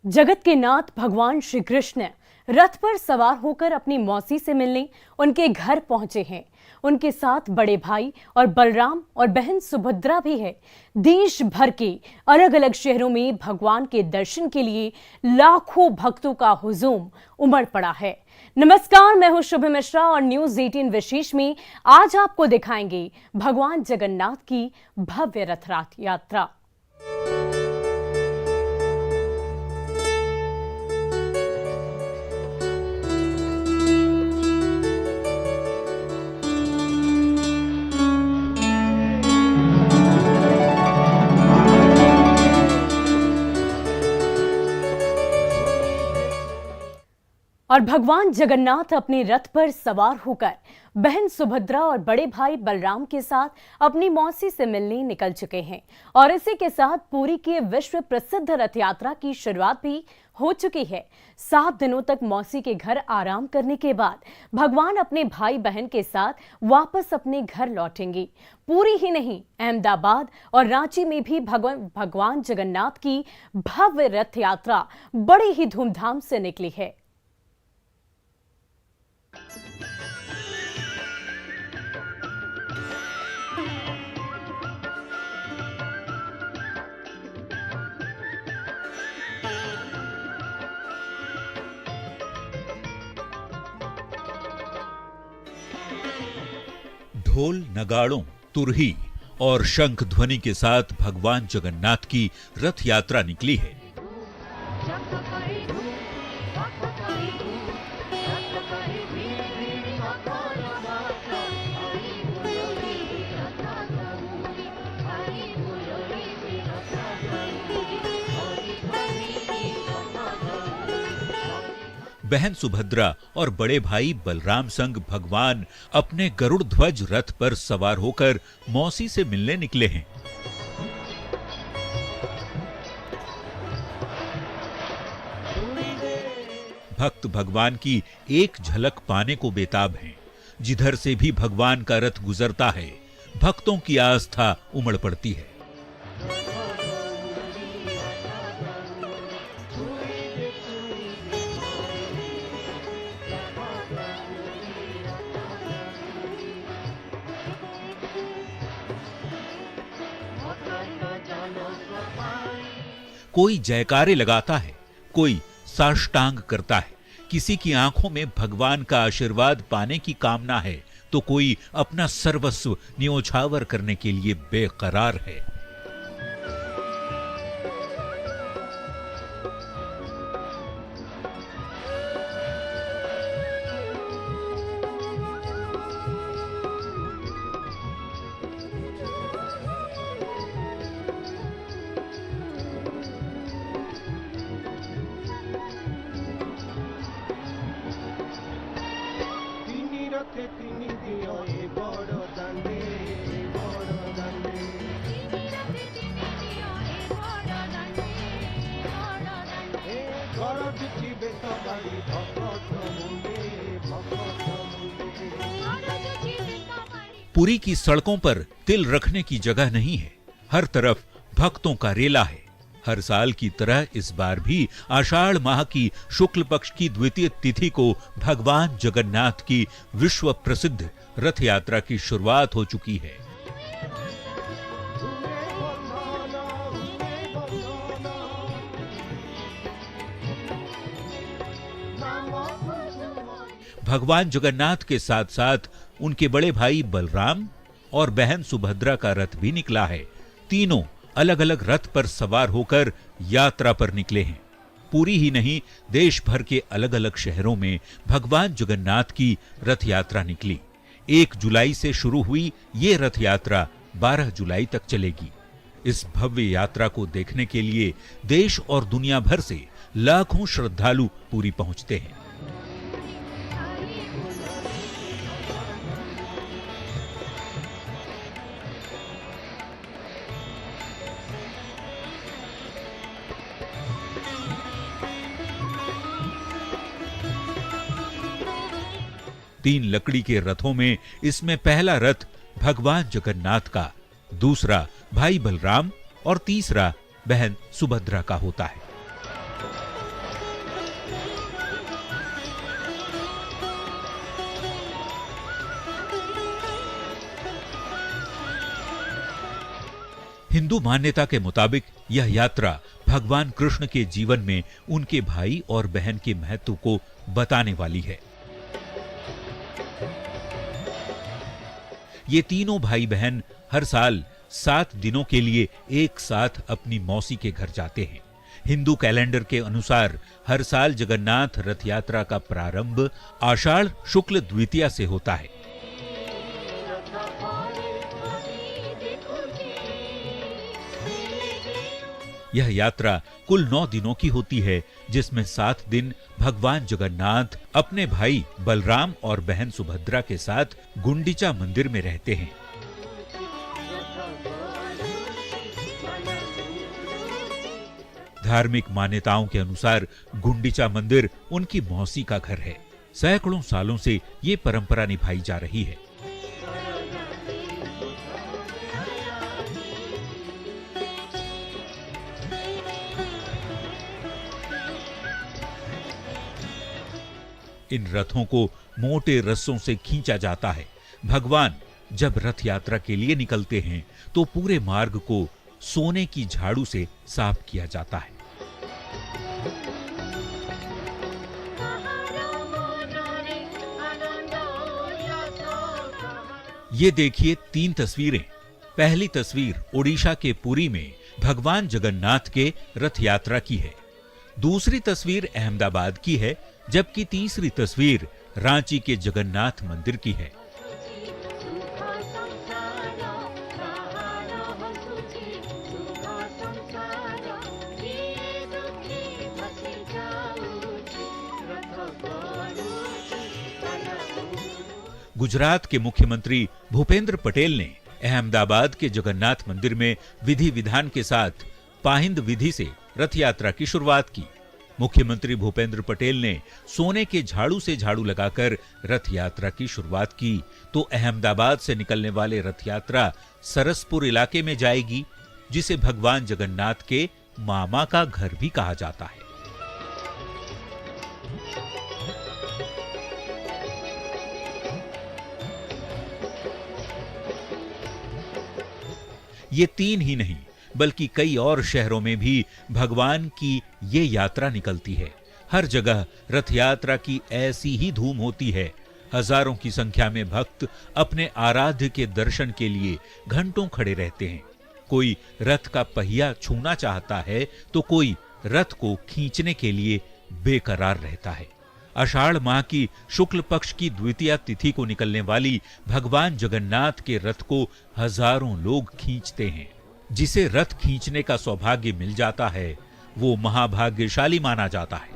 जगत के नाथ भगवान श्री कृष्ण रथ पर सवार होकर अपनी मौसी से मिलने उनके घर पहुंचे हैं। उनके साथ बड़े भाई और बलराम और बहन सुभद्रा भी है। देश भर के अलग अलग शहरों में भगवान के दर्शन के लिए लाखों भक्तों का हुजूम उमड़ पड़ा है। नमस्कार, मैं हूं शुभ मिश्रा और न्यूज 18 विशेष में आज आपको दिखाएंगे भगवान जगन्नाथ की भव्य रथ यात्रा। और भगवान जगन्नाथ अपने रथ पर सवार होकर बहन सुभद्रा और बड़े भाई बलराम के साथ अपनी मौसी से मिलने निकल चुके हैं। और इसी के साथ पुरी की विश्व प्रसिद्ध रथ यात्रा की शुरुआत भी हो चुकी है। 7 दिनों तक मौसी के घर आराम करने के बाद भगवान अपने भाई बहन के साथ वापस अपने घर लौटेंगे। पुरी ही नहीं, अहमदाबाद और रांची में भी भगवान जगन्नाथ की भव्य रथ यात्रा बड़ी ही धूमधाम से निकली है। ढोल, नगाड़ों, तुरही और शंख ध्वनि के साथ भगवान जगन्नाथ की रथ यात्रा निकली है। बहन सुभद्रा और बड़े भाई बलराम संग भगवान अपने गरुड़ ध्वज रथ पर सवार होकर मौसी से मिलने निकले हैं। भक्त भगवान की एक झलक पाने को बेताब हैं। जिधर से भी भगवान का रथ गुजरता है, भक्तों की आस्था उमड़ पड़ती है। कोई जयकारे लगाता है, कोई साष्टांग करता है। किसी की आंखों में भगवान का आशीर्वाद पाने की कामना है, तो कोई अपना सर्वस्व न्योछावर करने के लिए बेकरार है। पुरी की सड़कों पर तिल रखने की जगह नहीं है। हर तरफ भक्तों का रेला है। हर साल की तरह इस बार भी आषाढ़ माह की शुक्ल पक्ष की द्वितीय तिथि को भगवान जगन्नाथ की विश्व प्रसिद्ध रथ यात्रा की शुरुआत हो चुकी है। भगवान जगन्नाथ के साथ साथ उनके बड़े भाई बलराम और बहन सुभद्रा का रथ भी निकला है। तीनों अलग अलग रथ पर सवार होकर यात्रा पर निकले हैं। पुरी ही नहीं, देश भर के अलग अलग शहरों में भगवान जगन्नाथ की रथ यात्रा निकली। 1 जुलाई से शुरू हुई ये रथ यात्रा 12 जुलाई तक चलेगी। इस भव्य यात्रा को देखने के लिए देश और दुनिया भर से लाखों श्रद्धालु पुरी पहुंचते हैं। तीन लकड़ी के रथों में इसमें पहला रथ भगवान जगन्नाथ का, दूसरा भाई बलराम और तीसरा बहन सुभद्रा का होता है। हिंदू मान्यता के मुताबिक यह यात्रा भगवान कृष्ण के जीवन में उनके भाई और बहन के महत्व को बताने वाली है। ये तीनों भाई बहन हर साल 7 दिनों के लिए एक साथ अपनी मौसी के घर जाते हैं। हिंदू कैलेंडर के अनुसार हर साल जगन्नाथ रथ यात्रा का प्रारंभ आषाढ़ शुक्ल द्वितीया से होता है। यह यात्रा कुल 9 दिनों की होती है, जिसमें 7 दिन भगवान जगन्नाथ अपने भाई बलराम और बहन सुभद्रा के साथ गुंडीचा मंदिर में रहते हैं। धार्मिक मान्यताओं के अनुसार गुंडीचा मंदिर उनकी मौसी का घर है। सैकड़ों सालों से ये परंपरा निभाई जा रही है। इन रथों को मोटे रस्सों से खींचा जाता है। भगवान जब रथ यात्रा के लिए निकलते हैं तो पूरे मार्ग को सोने की झाड़ू से साफ किया जाता है। ये देखिए 3 तस्वीरें। पहली तस्वीर ओडिशा के पुरी में भगवान जगन्नाथ के रथ यात्रा की है। दूसरी तस्वीर अहमदाबाद की है, जबकि तीसरी तस्वीर रांची के जगन्नाथ मंदिर की है। गुजरात के मुख्यमंत्री भूपेंद्र पटेल ने अहमदाबाद के जगन्नाथ मंदिर में विधि विधान के साथ पाहिंद विधि से रथ यात्रा की शुरुआत की। मुख्यमंत्री भूपेंद्र पटेल ने सोने के झाड़ू से झाड़ू लगाकर रथ यात्रा की शुरुआत की, तो अहमदाबाद से निकलने वाले रथ यात्रा सरसपुर इलाके में जाएगी, जिसे भगवान जगन्नाथ के मामा का घर भी कहा जाता है। ये 3 ही नहीं बल्कि कई और शहरों में भी भगवान की ये यात्रा निकलती है। हर जगह रथ यात्रा की ऐसी ही धूम होती है। हजारों की संख्या में भक्त अपने आराध्य के दर्शन के लिए घंटों खड़े रहते हैं। कोई रथ का पहिया छूना चाहता है तो कोई रथ को खींचने के लिए बेकरार रहता है। आषाढ़ माह की शुक्ल पक्ष की द्वितीया तिथि को निकलने वाली भगवान जगन्नाथ के रथ को हजारों लोग खींचते हैं। जिसे रथ खींचने का सौभाग्य मिल जाता है वो महाभाग्यशाली माना जाता है।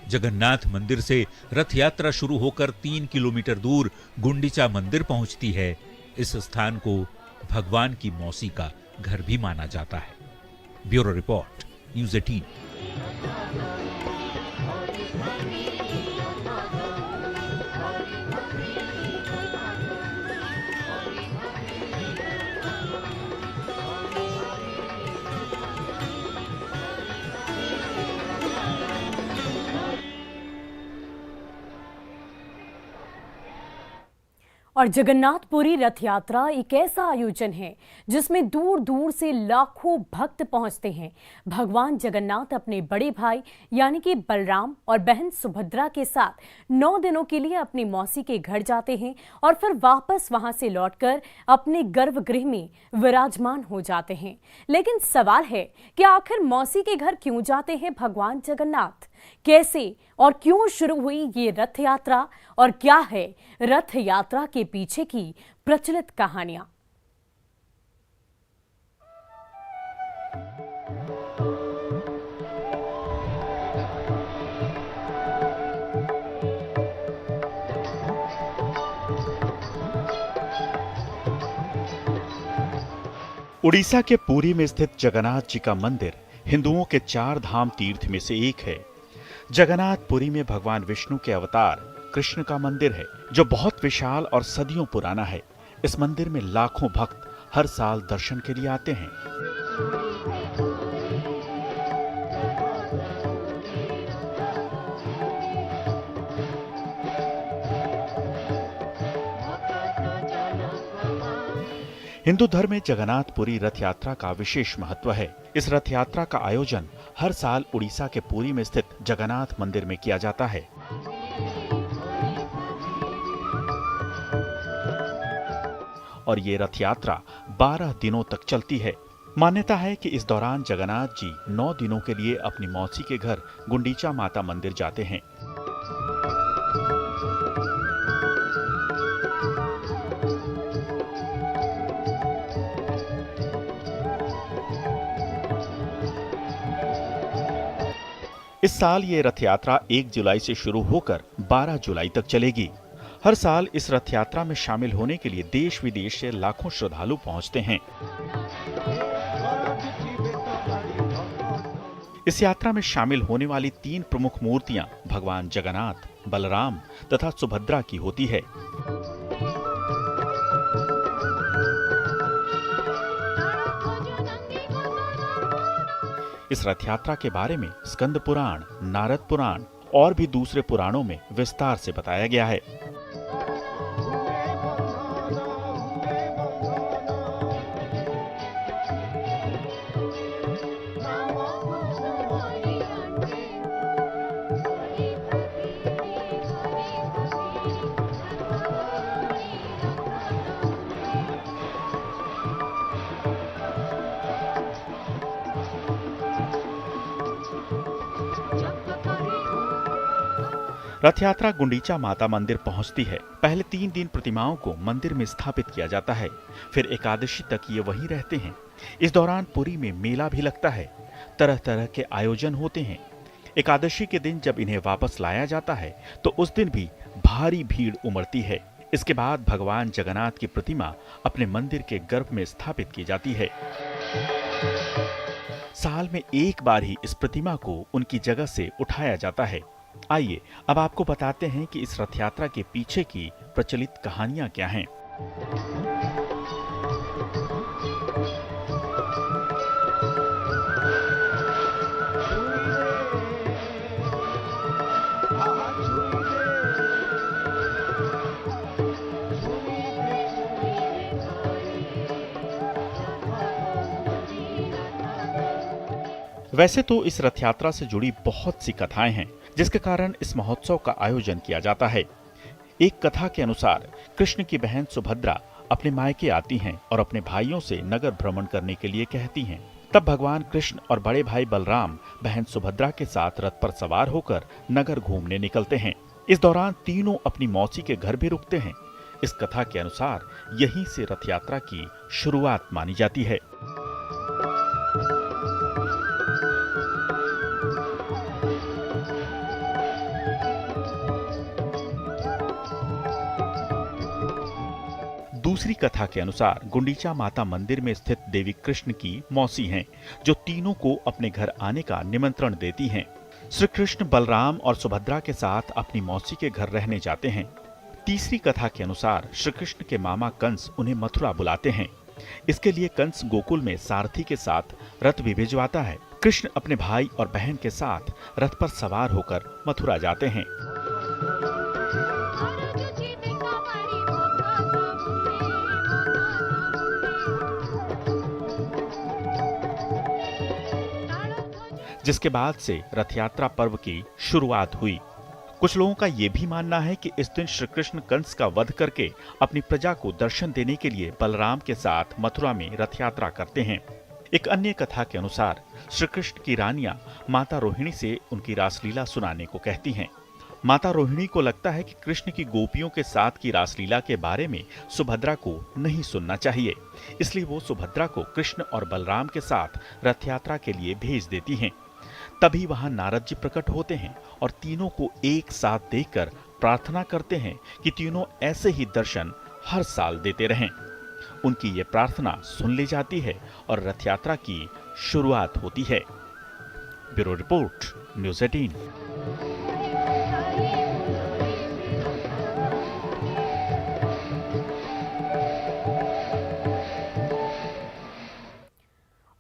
जगन्नाथ मंदिर से रथ यात्रा शुरू होकर 3 किलोमीटर दूर गुंडीचा मंदिर पहुंचती है। इस स्थान को भगवान की मौसी का घर भी माना जाता है। Bureau report, news 18। और जगन्नाथपुरी रथ यात्रा एक ऐसा आयोजन है जिसमें दूर दूर से लाखों भक्त पहुंचते हैं। भगवान जगन्नाथ अपने बड़े भाई यानी कि बलराम और बहन सुभद्रा के साथ 9 दिनों के लिए अपनी मौसी के घर जाते हैं और फिर वापस वहां से लौटकर अपने गर्भगृह में विराजमान हो जाते हैं। लेकिन सवाल है कि आखिर मौसी के घर क्यों जाते हैं भगवान जगन्नाथ? कैसे और क्यों शुरू हुई ये रथ यात्रा और क्या है रथ यात्रा के पीछे की प्रचलित कहानियां? उड़ीसा के पुरी में स्थित जगन्नाथ जी का मंदिर हिंदुओं के 4 धाम तीर्थ में से एक है। जगन्नाथपुरी में भगवान विष्णु के अवतार कृष्ण का मंदिर है, जो बहुत विशाल और सदियों पुराना है। इस मंदिर में लाखों भक्त हर साल दर्शन के लिए आते हैं। हिंदू धर्म में जगन्नाथपुरी रथ यात्रा का विशेष महत्व है। इस रथ यात्रा का आयोजन हर साल उड़ीसा के पुरी में स्थित जगन्नाथ मंदिर में किया जाता है। और ये रथ यात्रा 12 दिनों तक चलती है। मान्यता है कि इस दौरान जगन्नाथ जी 9 दिनों के लिए अपनी मौसी के घर गुंडीचा माता मंदिर जाते हैं। इस साल ये रथ यात्रा 1 जुलाई से शुरू होकर 12 जुलाई तक चलेगी। हर साल इस रथ यात्रा में शामिल होने के लिए देश विदेश से लाखों श्रद्धालु पहुंचते हैं। इस यात्रा में शामिल होने वाली 3 प्रमुख मूर्तियां भगवान जगन्नाथ, बलराम तथा सुभद्रा की होती है। इस रथ यात्रा के बारे में स्कंद पुराण, नारद पुराण और भी दूसरे पुराणों में विस्तार से बताया गया है। रथ यात्रा गुंडीचा माता मंदिर पहुंचती है। पहले 3 दिन प्रतिमाओं को मंदिर में स्थापित किया जाता है, फिर एकादशी तक ये वहीं रहते हैं। इस दौरान पुरी में मेला भी लगता है, तरह तरह के आयोजन होते हैं। एकादशी के दिन जब इन्हें वापस लाया जाता है तो उस दिन भी भारी भीड़ उमड़ती है। इसके बाद भगवान जगन्नाथ की प्रतिमा अपने मंदिर के गर्भ में स्थापित की जाती है। साल में एक बार ही इस प्रतिमा को उनकी जगह से उठाया जाता है। आइए अब आपको बताते हैं कि इस रथ यात्रा के पीछे की प्रचलित कहानियां क्या हैं। वैसे तो इस रथ यात्रा से जुड़ी बहुत सी कथाएं हैं, जिसके कारण इस महोत्सव का आयोजन किया जाता है। एक कथा के अनुसार कृष्ण की बहन सुभद्रा अपने मायके आती हैं और अपने भाइयों से नगर भ्रमण करने के लिए कहती हैं। तब भगवान कृष्ण और बड़े भाई बलराम बहन सुभद्रा के साथ रथ पर सवार होकर नगर घूमने निकलते हैं। इस दौरान तीनों अपनी मौसी के घर भी रुकते हैं। इस कथा के अनुसार यहीं से रथ यात्रा की शुरुआत मानी जाती है। दूसरी कथा के अनुसार गुंडीचा माता मंदिर में स्थित देवी कृष्ण की मौसी हैं, जो तीनों को अपने घर आने का निमंत्रण देती हैं। श्री कृष्ण बलराम और सुभद्रा के साथ अपनी मौसी के घर रहने जाते हैं। तीसरी कथा के अनुसार श्री कृष्ण के मामा कंस उन्हें मथुरा बुलाते हैं। इसके लिए कंस गोकुल में सारथी के साथ रथ भी भिजवाता है। कृष्ण अपने भाई और बहन के साथ रथ पर सवार होकर मथुरा जाते हैं। जिसके बाद से रथ यात्रा पर्व की शुरुआत हुई। कुछ लोगों का यह भी मानना है कि इस दिन श्री कृष्ण कंस का वध करके अपनी प्रजा को दर्शन देने के लिए बलराम के साथ मथुरा में रथ यात्रा करते हैं। एक अन्य कथा के अनुसार श्री कृष्ण की रानियां माता रोहिणी से उनकी रासलीला सुनाने को कहती हैं। माता रोहिणी को लगता है कि कृष्ण की गोपियों के साथ की रासलीला के बारे में सुभद्रा को नहीं सुनना चाहिए, इसलिए वो सुभद्रा को कृष्ण और बलराम के साथ रथ यात्रा के लिए भेज देती हैं। तभी वहां नारद जी प्रकट होते हैं और तीनों को एक साथ देखकर प्रार्थना करते हैं कि तीनों ऐसे ही दर्शन हर साल देते रहें। उनकी ये प्रार्थना सुन ली जाती है और रथ यात्रा की शुरुआत होती है। Bureau report, news 18।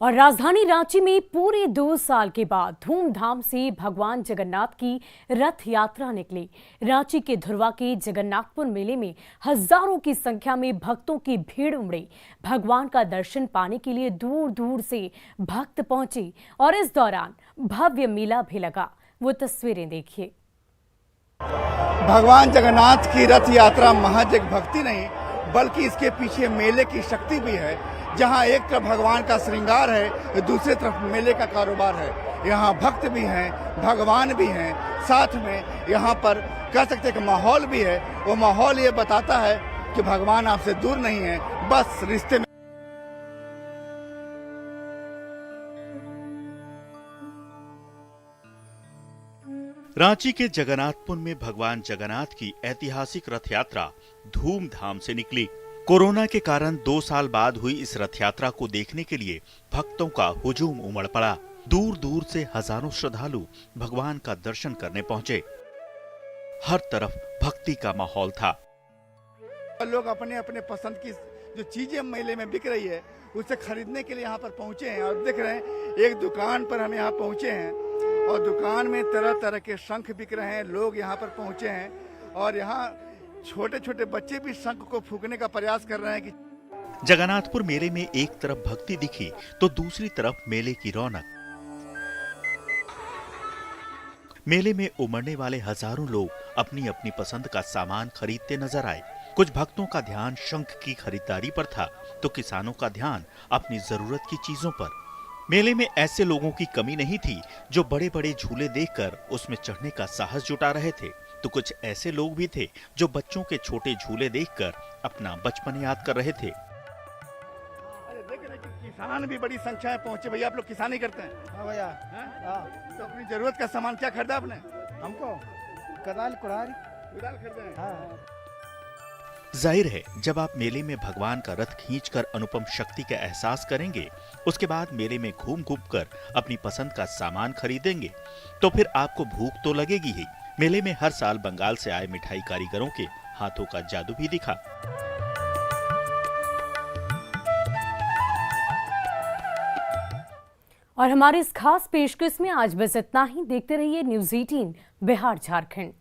और राजधानी रांची में पूरे 2 साल के बाद धूमधाम से भगवान जगन्नाथ की रथ यात्रा निकली। रांची के धुरवा के जगन्नाथपुर मेले में हजारों की संख्या में भक्तों की भीड़ उमड़ी। भगवान का दर्शन पाने के लिए दूर दूर से भक्त पहुंचे और इस दौरान भव्य मेला भी लगा। वो तस्वीरें देखिए। भगवान जगन्नाथ की रथ यात्रा महज एक भक्ति नहीं बल्कि इसके पीछे मेले की शक्ति भी है। जहां एक तरफ भगवान का श्रृंगार है, दूसरी तरफ मेले का कारोबार है। यहाँ भक्त भी हैं, भगवान भी हैं, साथ में यहाँ पर कह सकते हैं कि माहौल भी है। वो माहौल ये बताता है कि भगवान आपसे दूर नहीं है, बस रिश्ते में। रांची के जगन्नाथपुर में भगवान जगन्नाथ की ऐतिहासिक रथ यात्रा धूमधाम से निकली। कोरोना के कारण 2 साल बाद हुई इस रथ यात्रा को देखने के लिए भक्तों का हुजूम उमड़ पड़ा। दूर दूर से हजारों श्रद्धालु भगवान का दर्शन करने पहुंचे। हर तरफ भक्ति का माहौल था। लोग अपने अपने पसंद की जो चीजें मेले में बिक रही है उसे खरीदने के लिए यहाँ पर पहुंचे हैं। और देख रहे हैं एक दुकान पर हम यहाँ पहुंचे हैं और दुकान में तरह तरह के शंख बिक रहे हैं। लोग यहाँ पर पहुंचे हैं और यहाँ छोटे छोटे बच्चे भी शंख को फूंकने का प्रयास कर रहे हैं कि जगन्नाथपुर मेले में एक तरफ भक्ति दिखी तो दूसरी तरफ मेले की रौनक। मेले में उमड़ने वाले हजारों लोग अपनी अपनी पसंद का सामान खरीदते नजर आए। कुछ भक्तों का ध्यान शंख की खरीदारी पर था तो किसानों का ध्यान अपनी जरूरत की चीजों पर। मेले में ऐसे लोगों की कमी नहीं थी जो बड़े बड़े झूले देखकर उसमें चढ़ने का साहस जुटा रहे थे, तो कुछ ऐसे लोग भी थे जो बच्चों के छोटे झूले देखकर अपना बचपन याद कर रहे थे। अरे देख रहे कि किसान भी बड़ी संख्या में पहुंचे। भैया आप लोग किसानी करते हैं? हाँ भैया। हाँ। तो अपनी जरूरत का सामान क्या खरीदा आपने? हमको कदाल कुड़ारी कुदाल खरीदे हैं। हाँ। जाहिर है जब आप मेले में भगवान का रथ खींचकर अनुपम शक्ति का एहसास करेंगे, उसके बाद मेले में घूम घूम कर अपनी पसंद का सामान खरीदेंगे तो फिर आपको भूख तो लगेगी ही। मेले में हर साल बंगाल से आए मिठाई कारीगरों के हाथों का जादू भी दिखा। और हमारे इस खास पेशकश में आज बस इतना ही। देखते रहिए न्यूज़ 18 बिहार झारखंड।